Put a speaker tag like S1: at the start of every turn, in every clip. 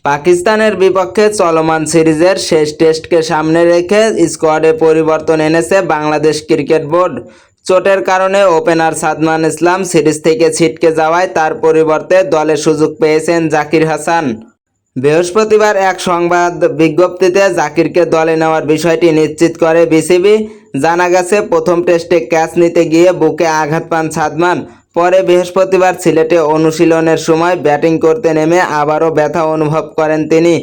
S1: পাকিস্তানের বিপক্ষে চলমান সিরিজের শেষ টেস্টকে সামনে রেখে স্কোয়াডে পরিবর্তন এনেছে বাংলাদেশ ক্রিকেট বোর্ড। চোটের কারণে ওপেনার সাদমান ইসলাম সিরিজ থেকে ছিটকে যাওয়ায় তার পরিবর্তে দলে সুযোগ পেয়েছেন জাকির হাসান। বৃহস্পতিবার এক সংবাদ বিজ্ঞপ্তিতে জাকিরকে দলে নেওয়ার বিষয়টি নিশ্চিত করে বিসিবি। জানা গেছে, প্রথম টেস্টে ক্যাচ নিতে গিয়ে বুকে আঘাত পান সাদমান। পরে বৃহস্পতিবার সিলেটে অনুশীলনের সময় ব্যাটিং করতে নেমে আবারও ব্যথা অনুভব করেন তিনি।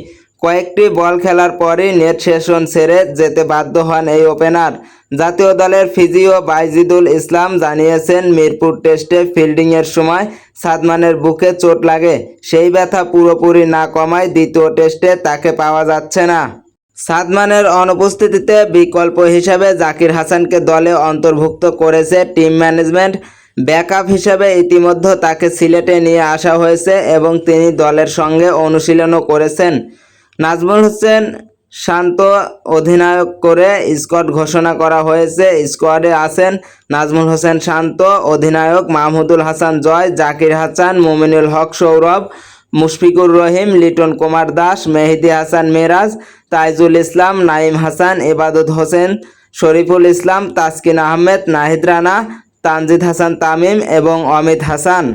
S1: কয়েকটি বল খেলার পরই নেট সেশন সেরে যেতে বাধ্য হন এই ওপেনার। জাতীয় দলের ফিজিও বাইজিদুল ইসলাম জানিয়েছেন, মিরপুর টেস্টে ফিল্ডিংয়ের সময় সাদমানের বুকে চোট লাগে। সেই ব্যথা পুরোপুরি না কমায় দ্বিতীয় টেস্টে তাকে পাওয়া যাচ্ছে না। সাদমানের অনুপস্থিতিতে বিকল্প হিসেবে জাকির হাসানকে দলে অন্তর্ভুক্ত করেছে টিম ম্যানেজমেন্ট। ব্যাকআপ হিসেবে ইতিমধ্যে তাকে সিলেটে নিয়ে আসা হয়েছে এবং তিনি দলের সঙ্গে অনুশীলনও করেছেন। নাজমুল হোসেন শান্ত অধিনায়ক করে স্কোয়াড ঘোষণা করা হয়েছে। স্কোয়াডে আছেন নাজমুল হোসেন শান্ত, অধিনায়ক মাহমুদুল হাসান জয়, জাকির হাসান, মুমিনুল হক সৌরভ, মুশফিকুর রহিম, লিটন কুমার দাস, মেহেদী হাসান মিরাজ, তাইজুল ইসলাম, নাঈম হাসান, ইবাদত হোসেন, শরীফুল ইসলাম, তাসকিন আহমেদ, নাহিদ রানা, তানজিদ হাসান তামিম এবং অমিত হাসান।